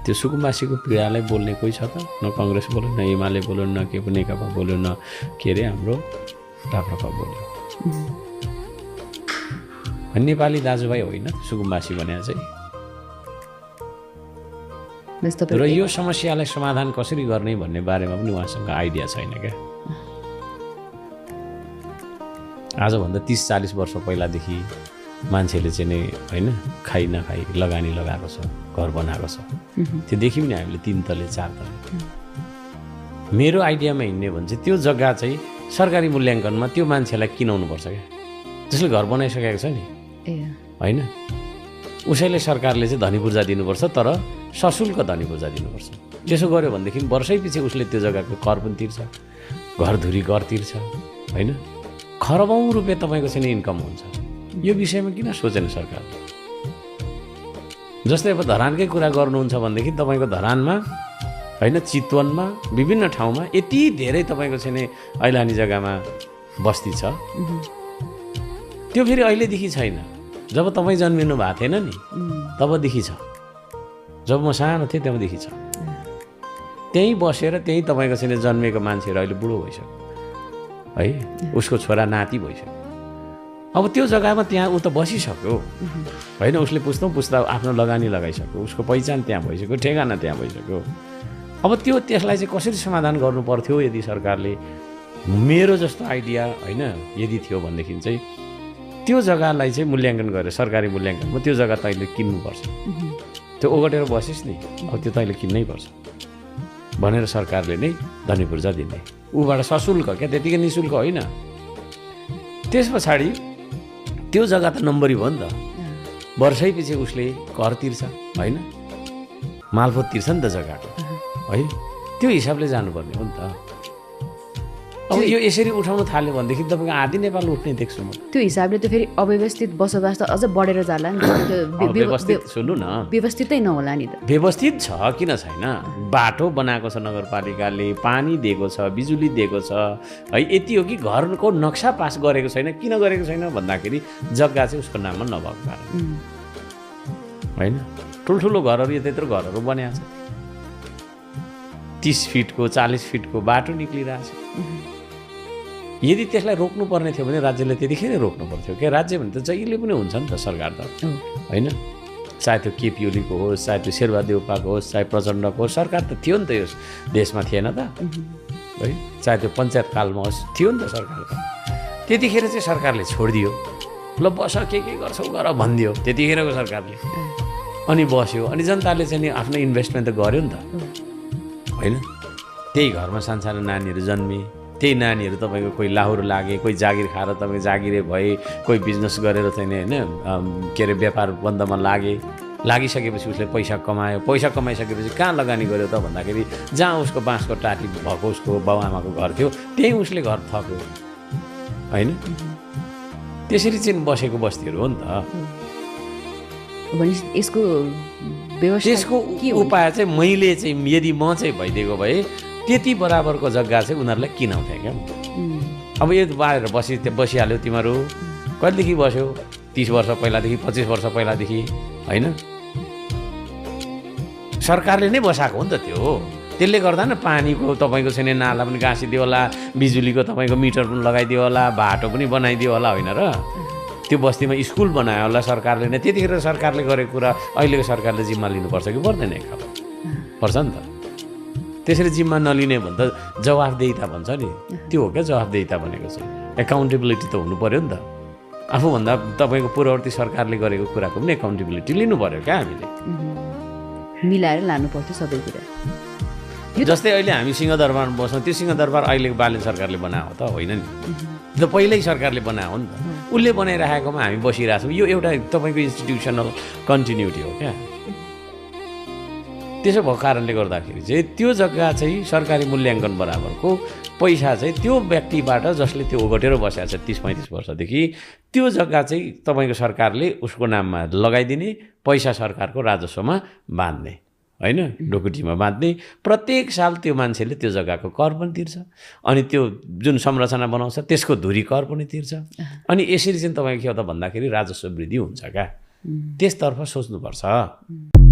त्यो सुकुम्बासीको पीडालाई बोल्ने कोही छ त? न कङ्ग्रेस बोल्यो, न एमाले बोल्यो, न के पनि नेकपा बोल्यो, न के अरे हाम्रो राप्रपा बोल्यो। नेपाली दाजुभाइ होइन सुकुम्बासी भने चाहिँ। र यो समस्यालाई समाधान कसरी गर्ने भन्ने बारेमा पनि उहाँसँग आइडिया छैन क्या। आजभन्दा 30-40 वर्ष पहिलादेखि मान्छेले चाहिँ नै होइन खाइ नखाइ लगानी लगाएको छ, घर बनाएको छ। त्यो देख्यौँ नि हामीले 3 तले 4 तले। मेरो आइडियामा हिँड्ने भने चाहिँ त्यो जग्गा चाहिँ सरकारी मूल्याङ्कनमा त्यो मान्छेलाई किनाउनुपर्छ क्या, जसले घर बनाइसकेको छ नि होइन। उसैले सरकारले चाहिँ धनी पूर्जा दिनुपर्छ, तर सशुल्क धनी पूर्जा दिनुपर्छ। त्यसो गर्यो भनेदेखि वर्षै पछि उसले त्यो जग्गाको कर पनि तिर्छ, घरधुरी कर तिर्छ होइन। खरबौँ रुपियाँ तपाईँको चाहिँ इन्कम हुन्छ। यो विषयमा किन सोचेन सरकारले? जस्तै अब धरानकै कुरा गर्नुहुन्छ भनेदेखि तपाईँको धरानमा होइन, चितवनमा, विभिन्न ठाउँमा यति धेरै तपाईँको चाहिँ ऐलानी जग्गामा बस्ती छ। त्यो फेरि अहिलेदेखि छैन, जब तपाईँ जन्मिनु भएको थिएन नि तबदेखि छ। जब म सानो थिएँ त्यहाँदेखि छ। त्यहीँ बसेर त्यहीँ तपाईँको चाहिँ जन्मेको मान्छेहरू अहिले बुढो भइसक्यो है, उसको छोरा नाति भइसक्यो। अब त्यो जग्गामा त्यहाँ ऊ त बसिसक्यो होइन, उसले पुस्ता आफ्नो लगानी लगाइसक्यो, उसको पहिचान त्यहाँ भइसक्यो, ठेगाना त्यहाँ भइसक्यो। अब त्यसलाई चाहिँ कसरी समाधान गर्नु पर्थ्यो यदि सरकारले, मेरो जस्तो आइडिया होइन यदि थियो भनेदेखि चाहिँ त्यो जग्गालाई चाहिँ मूल्याङ्कन गरेर सरकारी मूल्याङ्कनमा त्यो जग्गा तैँले किन्नुपर्छ। त्यो ओगटेर बसिस् नि, अब त्यो तैँले किन्नै पर्छ भनेर सरकारले नै धनी पूर्जा दिने, ऊबाट सशुल्क क्या, त्यतिकै निःशुल्क होइन। त्यस पछाडि त्यो जग्गा त नम्बरी भयो नि त, वर्षै पछि उसले कर तिर्छ होइन, मालपोत तिर्छ नि त जग्गाको है। त्यो हिसाबले जानुपर्ने हो नि त। अब यो यसरी उठाउन थाल्यो भनेदेखि तपाईँको आधी नेपाल उठ्ने देख्छु म। त्यो हिसाबले त फेरि अव्यवस्थित बसोबास त अझ बढेर जाला नि। सुन्नु न, व्यवस्थितै नहोला नि त। व्यवस्थित छ, किन छैन? बाटो बनाएको छ नगरपालिकाले, पानी दिएको छ, बिजुली दिएको छ है। यति हो कि घरको नक्सा पास गरेको छैन। किन गरेको छैन भन्दाखेरि जग्गा चाहिँ उसको नाममा नभएको कारण होइन। ठुल्ठुलो घरहरू यत्रो घरहरू बनाएको छ, 30 फिटको 40 फिटको बाटो निक्लिरहेको छ। यदि त्यसलाई रोक्नुपर्ने थियो भने राज्यले त्यतिखेर रोक्नु पर्थ्यो क्या। राज्य भने त जहिले पनि हुन्छ नि त सरकार त होइन, चाहे त्यो केपी ओलीको होस्, चाहे त्यो शेरबहादेउपाको होस्, चाहे प्रचण्डको होस्, सरकार त थियो नि त यो देशमा, थिएन त है। चाहे त्यो पञ्चायत कालमा होस्, थियो नि त सरकार त। त्यतिखेर चाहिँ सरकारले छोडिदियो, ल बस के गर्छौ गर भनिदियो त्यतिखेरको सरकारले, अनि बस्यो। अनि जनताले चाहिँ नि आफ्नो इन्भेस्टमेन्ट त गर्यो नि त होइन। त्यही घरमा सानसानो नानीहरू जन्मे, त्यही नानीहरू तपाईँको कोही लाहुर लागे, कोही जागिर खाएर तपाईँ जागिरे भए, कोही बिजनेस गरेर चाहिँ होइन के अरे व्यापार बन्दमा लागिसकेपछि उसले पैसा कमायो। पैसा कमाइसकेपछि कहाँ लगानी गर्यो त भन्दाखेरि जहाँ उसको बाँसको टाटी भएको उसको बाउआमाको घर थियो त्यहीँ उसले घर थप्यो होइन। त्यसरी चाहिँ बसेको बस्तीहरू हो नि त। यसको उपाय चाहिँ मैले चाहिँ यदि म चाहिँ भइदिएको भए त्यति बराबरको जग्गा चाहिँ उनीहरूलाई किनाउँथेँ क्या। अब यो बाहिर बसिहाल्यो तिमीहरू, कहिलेदेखि बस्यो? 30 वर्ष पहिलादेखि, 25 वर्ष पहिलादेखि होइन। सरकारले नै बसाएको हो नि त त्यो। त्यसले गर्दा न पानीको तपाईँको छैन नाला पनि गाँसिदियो होला, बिजुलीको तपाईँको मिटर पनि लगाइदियो होला, बाटो पनि बनाइदियो होला होइन र। त्यो बस्तीमा स्कुल बनायो होला सरकारले नै। त्यतिखेर सरकारले गरेको कुरा अहिलेको सरकारले जिम्मा लिनुपर्छ कि पर्दैन? एक खालको पर्छ नि त। त्यसरी जिम्मा नलिने भने त जवाफदेहिता भन्छ नि, त्यो हो क्या जवाफदेहिता भनेको चाहिँ। एकाउन्टेबिलिटी त हुनु पऱ्यो नि त। आफूभन्दा तपाईँको पूर्ववर्ती सरकारले गरेको कुराको पनि एकाउन्टेबिलिटी लिनु पऱ्यो क्या हामीले, मिलाएर लानु पर्थ्यो सबै कुरा। जस्तै अहिले हामी सिंहदरबारमा बस्छौँ, त्यो सिंहदरबार अहिलेको बालन सरकारले बनाएको त होइन नि, त पहिल्यै सरकारले बनाएको हो नि त। उसले बनाइराखेकोमा हामी बसिरहेछौँ। यो एउटा तपाईँको इन्स्टिट्युसनल कन्टिन्युटी हो क्या। त्यसो भएको कारणले गर्दाखेरि चाहिँ त्यो जग्गा चाहिँ सरकारी मूल्याङ्कन बराबरको पैसा चाहिँ त्यो व्यक्तिबाट जसले त्यो ओगटेर बसेको छ 30-35 वर्षदेखि, त्यो जग्गा चाहिँ तपाईँको सरकारले उसको नाममा लगाइदिने, पैसा सरकारको राजस्वमा बाँध्ने होइन, ढुकुटीमा बाँध्ने। प्रत्येक साल त्यो मान्छेले त्यो जग्गाको कर पनि तिर्छ, अनि त्यो जुन संरचना बनाउँछ त्यसको धुरी कर पनि तिर्छ। अनि यसरी चाहिँ तपाईँको के हो त भन्दाखेरि राजस्व वृद्धि हुन्छ क्या। त्यसतर्फ सोच्नुपर्छ।